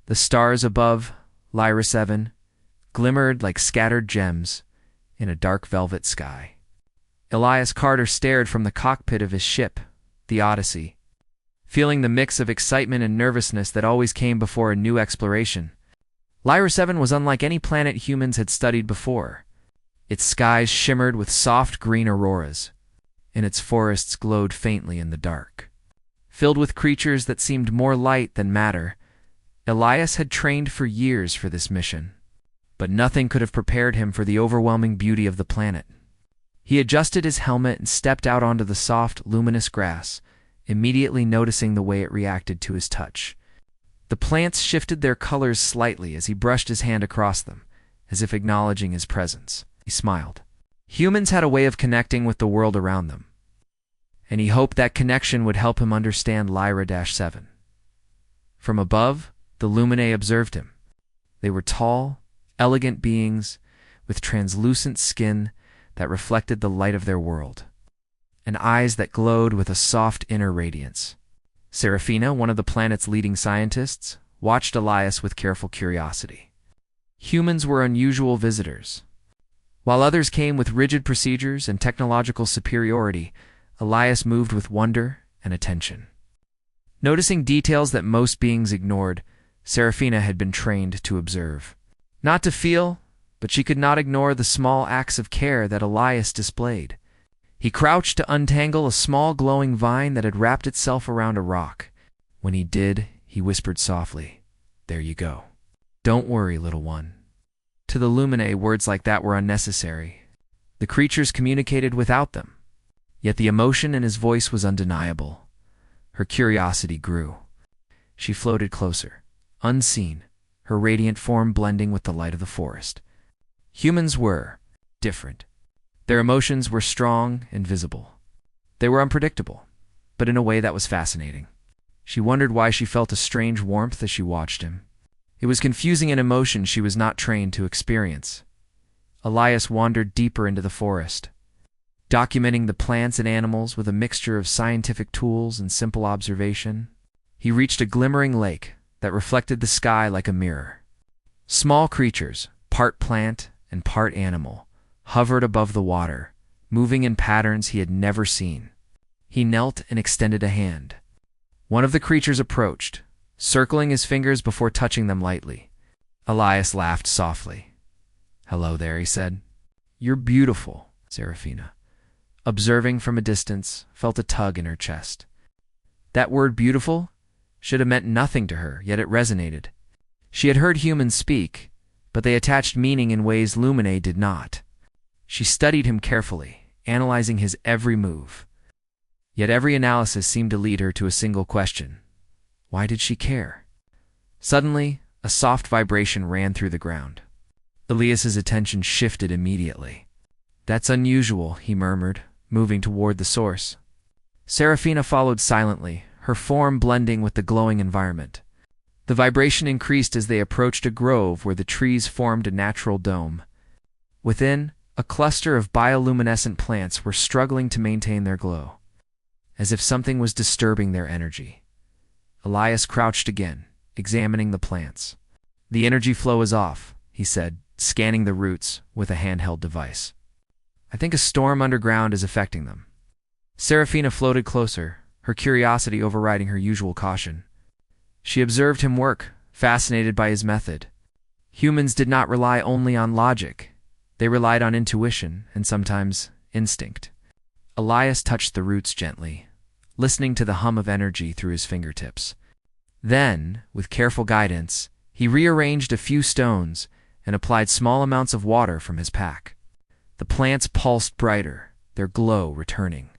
The stars above Lyra 7 glimmered like scattered gems in a dark velvet sky. Elias Carter stared from the cockpit of his ship, the Odyssey, feeling the mix of excitement and nervousness that always came before a new exploration. Lyra 7 was unlike any planet humans had studied before. Its skies shimmered with soft green auroras, and its forests glowed faintly in the dark. Filled with creatures that seemed more light than matter, Elias had trained for years for this mission, but nothing could have prepared him for the overwhelming beauty of the planet. He adjusted his helmet and stepped out onto the soft, luminous grass, immediately noticing the way it reacted to his touch. The plants shifted their colors slightly as he brushed his hand across them, as if acknowledging his presence. He smiled. Humans had a way of connecting with the world around them, and he hoped that connection would help him understand Lyra-7. From above, the Luminae observed him. They were tall, elegant beings with translucent skin that reflected the light of their world, and eyes that glowed with a soft inner radiance. Seraphina, one of the planet's leading scientists, watched Elias with careful curiosity. Humans were unusual visitors. While others came with rigid procedures and technological superiority, Elias moved with wonder and attention. Noticing details that most beings ignored, Seraphina had been trained to observe. Not to feel, but she could not ignore the small acts of care that Elias displayed. He crouched to untangle a small glowing vine that had wrapped itself around a rock. When he did, he whispered softly, "There you go. Don't worry, little one." To the Luminae, words like that were unnecessary. The creatures communicated without them. Yet the emotion in his voice was undeniable. Her curiosity grew. She floated closer, unseen, her radiant form blending with the light of the forest. Humans were different. Their emotions were strong and visible. They were unpredictable, but in a way that was fascinating. She wondered why she felt a strange warmth as she watched him. It was confusing an emotion she was not trained to experience. Elias wandered deeper into the forest, documenting the plants and animals with a mixture of scientific tools and simple observation. He reached a glimmering lake that reflected the sky like a mirror. Small creatures, part plant and part animal, hovered above the water, moving in patterns he had never seen. He knelt and extended a hand. One of the creatures approached, circling his fingers before touching them lightly. Elias laughed softly. "Hello there," he said. "You're beautiful," Seraphina, observing from a distance, felt a tug in her chest. That word beautiful should have meant nothing to her, yet it resonated. She had heard humans speak, but they attached meaning in ways Luminae did not. She studied him carefully, analyzing his every move. Yet every analysis seemed to lead her to a single question. Why did she care? Suddenly, a soft vibration ran through the ground. Elias's attention shifted immediately. "That's unusual," he murmured, moving toward the source. Seraphina followed silently, her form blending with the glowing environment. The vibration increased as they approached a grove where the trees formed a natural dome. Within, a cluster of bioluminescent plants were struggling to maintain their glow, as if something was disturbing their energy. Elias crouched again, examining the plants. "The energy flow is off," he said, scanning the roots with a handheld device. "I think a storm underground is affecting them." Seraphina floated closer, her curiosity overriding her usual caution. She observed him work, fascinated by his method. Humans did not rely only on logic. They relied on intuition and sometimes instinct. Elias touched the roots gently, listening to the hum of energy through his fingertips. Then, with careful guidance, he rearranged a few stones and applied small amounts of water from his pack. The plants pulsed brighter, their glow returning.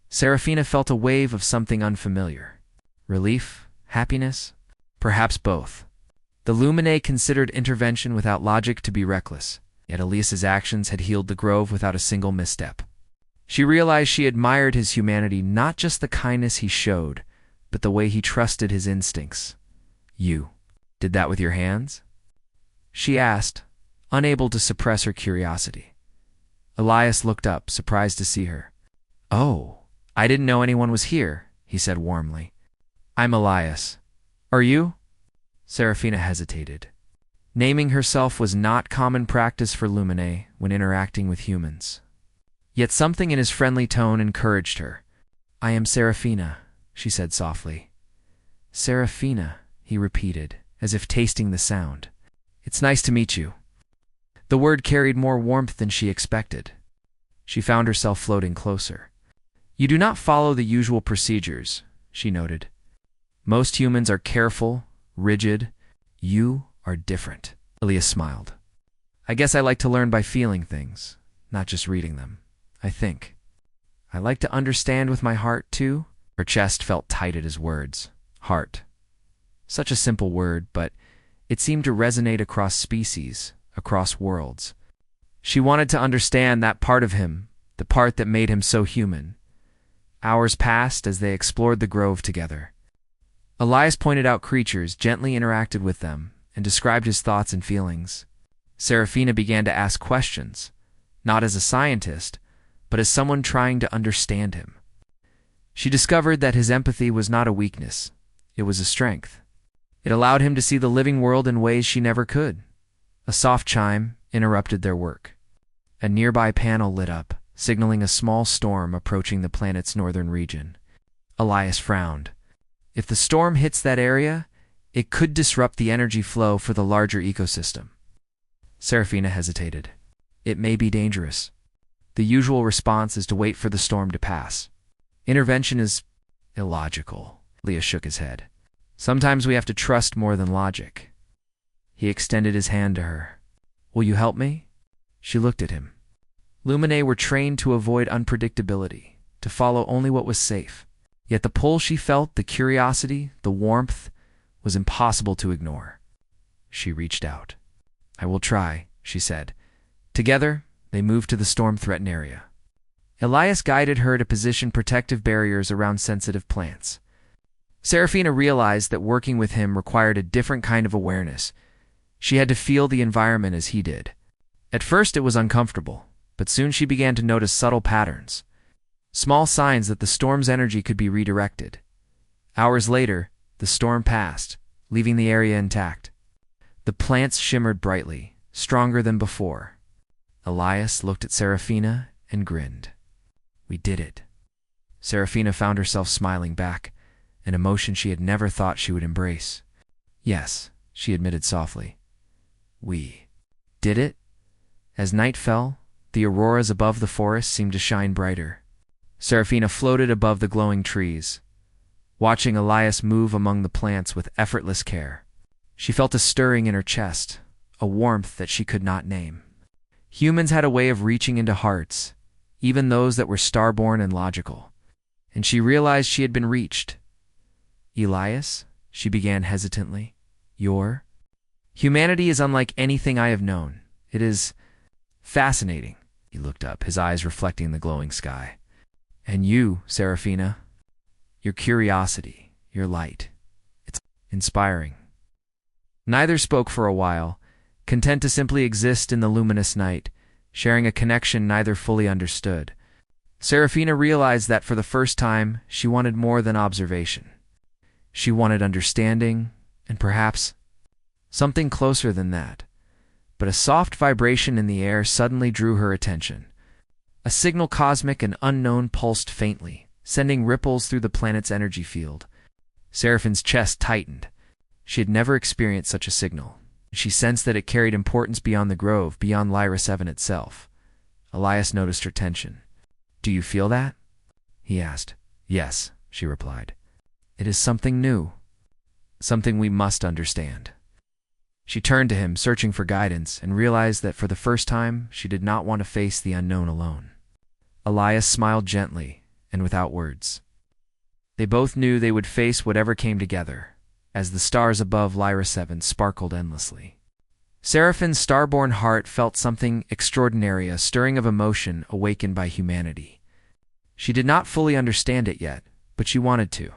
Seraphina felt a wave of something unfamiliar. Relief? Happiness? Perhaps both. The Luminae considered intervention without logic to be reckless, yet Elias's actions had healed the grove without a single misstep. She realized she admired his humanity, not just the kindness he showed, but the way he trusted his instincts. "You did that with your hands?" she asked, unable to suppress her curiosity. Elias looked up, surprised to see her. "Oh, I didn't know anyone was here," he said warmly. "I'm Elias. Are you?" Serafina hesitated. Naming herself was not common practice for Lumine when interacting with humans. Yet something in his friendly tone encouraged her. "I am Serafina," she said softly. "Serafina," he repeated, as if tasting the sound. "It's nice to meet you." The word carried more warmth than she expected. She found herself floating closer. "You do not follow the usual procedures," she noted. "Most humans are careful, rigid. You are different." Elias smiled. "I guess I like to learn by feeling things, not just reading them, I think. I like to understand with my heart, too." Her chest felt tight at his words. Heart. Such a simple word, but it seemed to resonate across species, across worlds. She wanted to understand that part of him, the part that made him so human. Hours passed as they explored the grove together. Elias pointed out creatures, gently interacted with them, and described his thoughts and feelings. Serafina began to ask questions, not as a scientist, but as someone trying to understand him. She discovered that his empathy was not a weakness, it was a strength. It allowed him to see the living world in ways she never could. A soft chime interrupted their work. A nearby panel lit up, signaling a small storm approaching the planet's northern region. Elias frowned. If the storm hits that area, it could disrupt the energy flow for the larger ecosystem. Serafina hesitated. "It may be dangerous." The usual response is to wait for the storm to pass. Intervention is illogical. Elias shook his head. "Sometimes we have to trust more than logic." He extended his hand to her. "Will you help me?" She looked at him. Lumine were trained to avoid unpredictability, to follow only what was safe. Yet the pull she felt, the curiosity, the warmth, was impossible to ignore. She reached out. "I will try," she said. Together, they moved to the storm-threatened area. Elias guided her to position protective barriers around sensitive plants. Serafina realized that working with him required a different kind of awareness. She had to feel the environment as he did. At first it was uncomfortable, but soon she began to notice subtle patterns. Small signs that the storm's energy could be redirected. Hours later, the storm passed, leaving the area intact. The plants shimmered brightly, stronger than before. Elias looked at Serafina and grinned. "We did it." Serafina found herself smiling back, an emotion she had never thought she would embrace. "Yes," she admitted softly. "We did it." As night fell, the auroras above the forest seemed to shine brighter. Serafina floated above the glowing trees, watching Elias move among the plants with effortless care. She felt a stirring in her chest, a warmth that she could not name. Humans had a way of reaching into hearts, even those that were starborn and logical, and she realized she had been reached. "Elias," she began hesitantly, "your humanity is unlike anything I have known. It is fascinating." He looked up, his eyes reflecting the glowing sky. "And you, Serafina, your curiosity, your light, it's inspiring." Neither spoke for a while, content to simply exist in the luminous night, sharing a connection neither fully understood. Serafina realized that for the first time, she wanted more than observation. She wanted understanding, and perhaps something closer than that. But a soft vibration in the air suddenly drew her attention. A signal cosmic and unknown pulsed faintly, sending ripples through the planet's energy field. Seraphine's chest tightened. She had never experienced such a signal. She sensed that it carried importance beyond the grove, beyond Lyra 7 itself. Elias noticed her tension. "Do you feel that?" he asked. "Yes," she replied. "It is something new, something we must understand." She turned to him, searching for guidance, and realized that for the first time, she did not want to face the unknown alone. Elias smiled gently, and without words. They both knew they would face whatever came together, as the stars above Lyra 7 sparkled endlessly. Seraphine's starborn heart felt something extraordinary, a stirring of emotion awakened by humanity. She did not fully understand it yet, but she wanted to.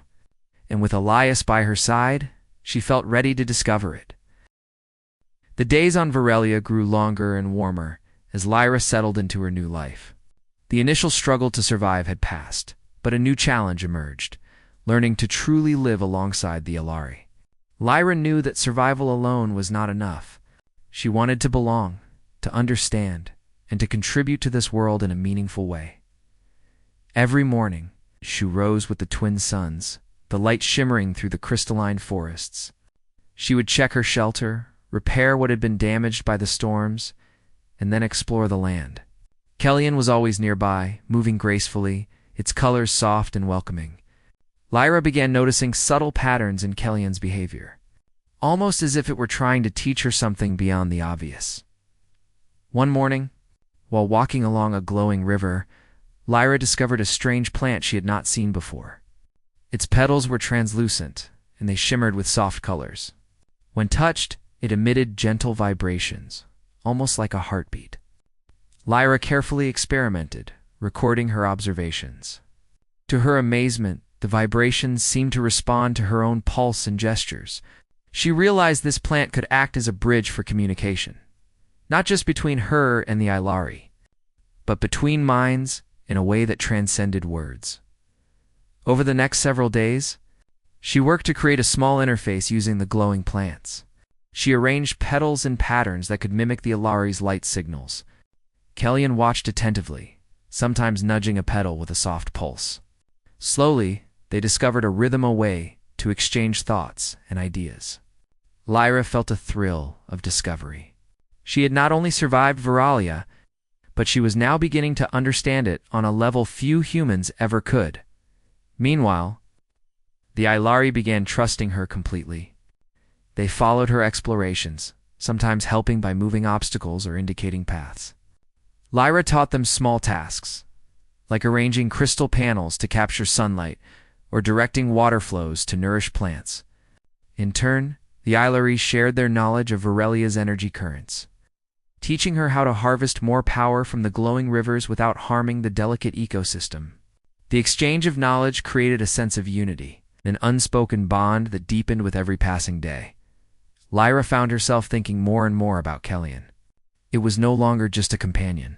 And with Elias by her side, she felt ready to discover it. The days on Varelia grew longer and warmer as Lyra settled into her new life. The initial struggle to survive had passed, but a new challenge emerged, learning to truly live alongside the Alari. Lyra knew that survival alone was not enough. She wanted to belong, to understand, and to contribute to this world in a meaningful way. Every morning, she rose with the twin suns, the light shimmering through the crystalline forests. She would check her shelter, repair what had been damaged by the storms, and then explore the land. Kellyan was always nearby, moving gracefully, its colors soft and welcoming. Lyra began noticing subtle patterns in Kellyan's behavior, almost as if it were trying to teach her something beyond the obvious. One morning, while walking along a glowing river, Lyra discovered a strange plant she had not seen before. Its petals were translucent, and they shimmered with soft colors. When touched, it emitted gentle vibrations, almost like a heartbeat. Lyra carefully experimented, recording her observations. To her amazement, the vibrations seemed to respond to her own pulse and gestures. She realized this plant could act as a bridge for communication, not just between her and the Ilari, but between minds in a way that transcended words. Over the next several days, she worked to create a small interface using the glowing plants. She arranged petals and patterns that could mimic the Ilari's light signals. Kellyan watched attentively, sometimes nudging a petal with a soft pulse. Slowly, they discovered a rhythm, a way to exchange thoughts and ideas. Lyra felt a thrill of discovery. She had not only survived Veralia, but she was now beginning to understand it on a level few humans ever could. Meanwhile, the Ilari began trusting her completely. They followed her explorations, sometimes helping by moving obstacles or indicating paths. Lyra taught them small tasks, like arranging crystal panels to capture sunlight or directing water flows to nourish plants. In turn, the Ilari shared their knowledge of Verelia's energy currents, teaching her how to harvest more power from the glowing rivers without harming the delicate ecosystem. The exchange of knowledge created a sense of unity, an unspoken bond that deepened with every passing day. Lyra found herself thinking more and more about Kellyan. It was no longer just a companion.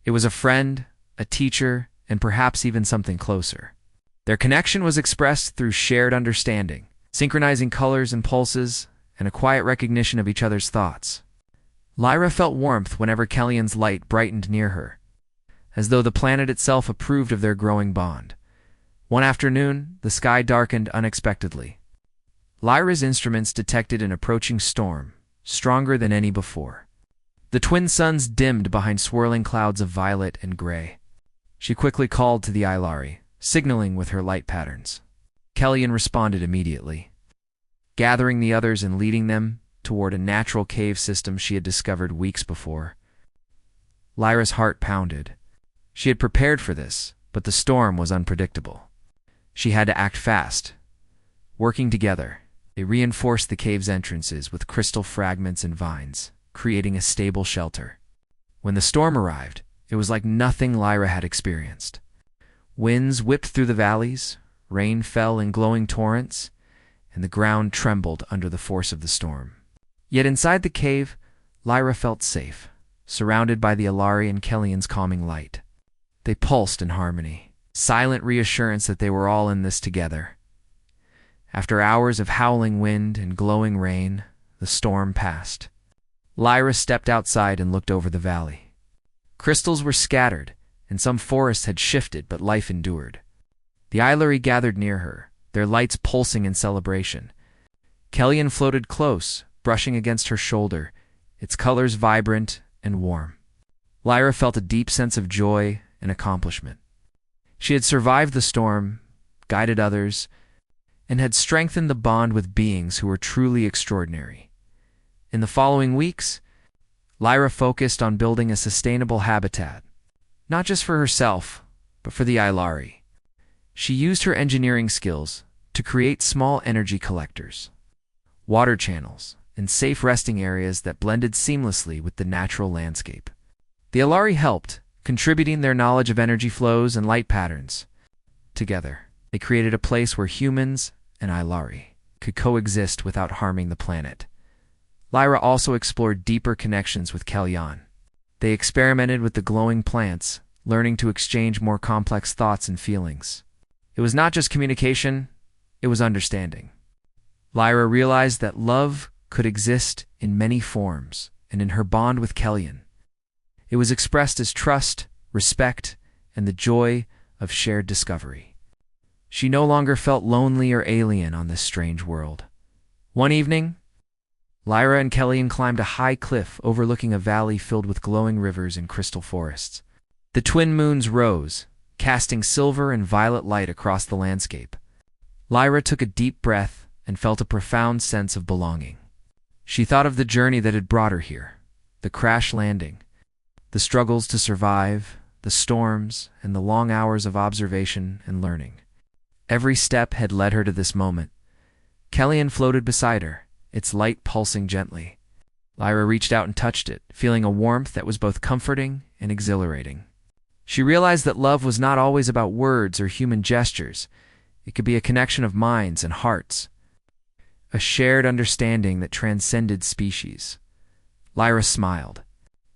It was a friend, a teacher, and perhaps even something closer. Their connection was expressed through shared understanding, synchronizing colors and pulses, and a quiet recognition of each other's thoughts. Lyra felt warmth whenever Kellyan's light brightened near her, as though the planet itself approved of their growing bond. One afternoon, the sky darkened unexpectedly. Lyra's instruments detected an approaching storm, stronger than any before. The twin suns dimmed behind swirling clouds of violet and gray. She quickly called to the Ilari, signaling with her light patterns. Kellyan responded immediately, gathering the others and leading them toward a natural cave system she had discovered weeks before. Lyra's heart pounded. She had prepared for this, but the storm was unpredictable. She had to act fast. Working together, they reinforced the cave's entrances with crystal fragments and vines, creating a stable shelter. When the storm arrived, it was like nothing Lyra had experienced. Winds whipped through the valleys, rain fell in glowing torrents, and the ground trembled under the force of the storm. Yet inside the cave, Lyra felt safe, surrounded by the Ilari and Kellyan's calming light. They pulsed in harmony, silent reassurance that they were all in this together. After hours of howling wind and glowing rain, the storm passed. Lyra stepped outside and looked over the valley. Crystals were scattered, and some forests had shifted, but life endured. The Ilari gathered near her, their lights pulsing in celebration. Kellyan floated close, brushing against her shoulder, its colors vibrant and warm. Lyra felt a deep sense of joy and accomplishment. She had survived the storm, guided others, and had strengthened the bond with beings who were truly extraordinary. In the following weeks, Lyra focused on building a sustainable habitat, not just for herself, but for the Ilari. She used her engineering skills to create small energy collectors, water channels, and safe resting areas that blended seamlessly with the natural landscape. The Ilari helped, contributing their knowledge of energy flows and light patterns. Together, they created a place where humans and Ilari could coexist without harming the planet. Lyra also explored deeper connections with Kellyan. They experimented with the glowing plants, learning to exchange more complex thoughts and feelings. It was not just communication, it was understanding. Lyra realized that love could exist in many forms, and in her bond with Kellyan, it was expressed as trust, respect, and the joy of shared discovery. She no longer felt lonely or alien on this strange world. One evening, Lyra and Kellyan climbed a high cliff overlooking a valley filled with glowing rivers and crystal forests. The twin moons rose, casting silver and violet light across the landscape. Lyra took a deep breath and felt a profound sense of belonging. She thought of the journey that had brought her here, the crash landing, the struggles to survive, the storms, and the long hours of observation and learning. Every step had led her to this moment. Kellyan floated beside her, its light pulsing gently. Lyra reached out and touched it, feeling a warmth that was both comforting and exhilarating. She realized that love was not always about words or human gestures. It could be a connection of minds and hearts, a shared understanding that transcended species. Lyra smiled.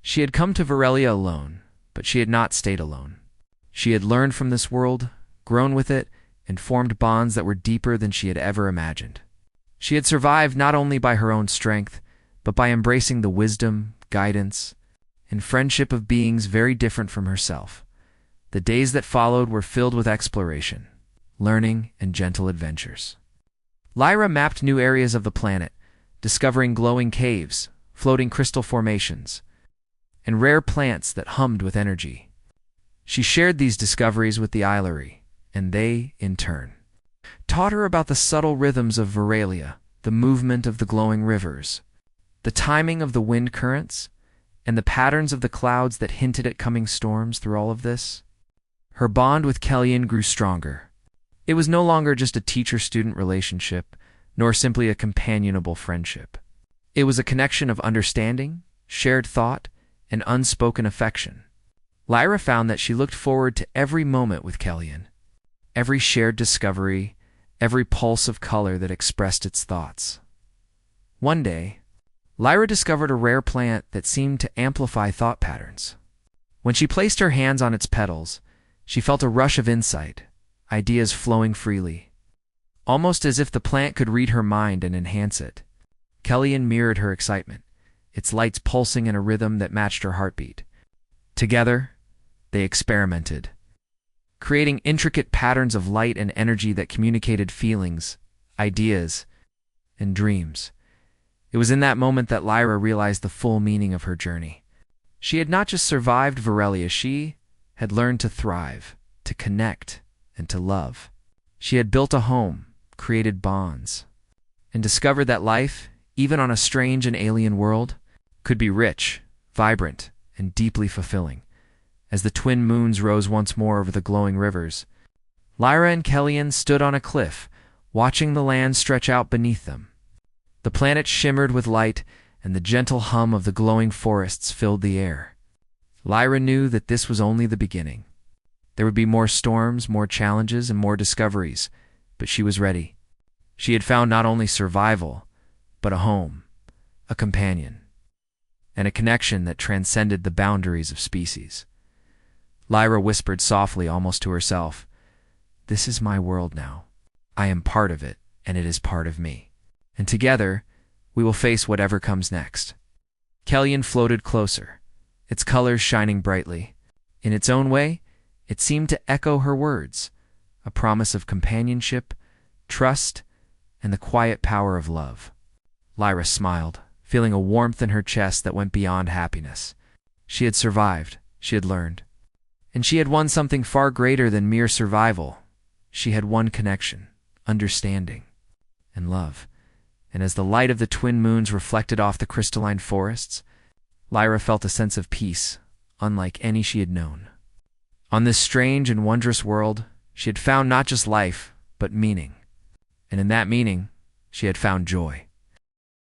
She had come to Varelia alone, but she had not stayed alone. She had learned from this world, grown with it, and formed bonds that were deeper than she had ever imagined. She had survived not only by her own strength, but by embracing the wisdom, guidance, and friendship of beings very different from herself. The days that followed were filled with exploration, learning, and gentle adventures. Lyra mapped new areas of the planet, discovering glowing caves, floating crystal formations, and rare plants that hummed with energy. She shared these discoveries with the Eilari, and they, in turn, taught her about the subtle rhythms of Varelia, the movement of the glowing rivers, the timing of the wind currents, and the patterns of the clouds that hinted at coming storms through all of this. Her bond with Kellyan grew stronger. It was no longer just a teacher-student relationship, nor simply a companionable friendship. It was a connection of understanding, shared thought, and unspoken affection. Lyra found that she looked forward to every moment with Kellyan, every shared discovery, every pulse of color that expressed its thoughts. One day, Lyra discovered a rare plant that seemed to amplify thought patterns. When she placed her hands on its petals, she felt a rush of insight, ideas flowing freely, almost as if the plant could read her mind and enhance it. Kellyan mirrored her excitement, its lights pulsing in a rhythm that matched her heartbeat. Together, they experimented, creating intricate patterns of light and energy that communicated feelings, ideas, and dreams. It was in that moment that Lyra realized the full meaning of her journey. She had not just survived Varelia, she had learned to thrive, to connect, and to love. She had built a home, created bonds, and discovered that life, even on a strange and alien world, could be rich, vibrant, and deeply fulfilling. As the twin moons rose once more over the glowing rivers, Lyra and Kellyan stood on a cliff, watching the land stretch out beneath them. The planet shimmered with light, and the gentle hum of the glowing forests filled the air. Lyra knew that this was only the beginning. There would be more storms, more challenges, and more discoveries, but she was ready. She had found not only survival, but a home, a companion, and a connection that transcended the boundaries of species. Lyra whispered softly, almost to herself, "This is my world now. I am part of it, and it is part of me. And together, we will face whatever comes next." Kellyan floated closer, its colors shining brightly. In its own way, it seemed to echo her words, a promise of companionship, trust, and the quiet power of love. Lyra smiled, feeling a warmth in her chest that went beyond happiness. She had survived, she had learned, and she had won something far greater than mere survival. She had won connection, understanding, and love. And as the light of the twin moons reflected off the crystalline forests, Lyra felt a sense of peace, unlike any she had known. On this strange and wondrous world, she had found not just life, but meaning. And in that meaning, she had found joy.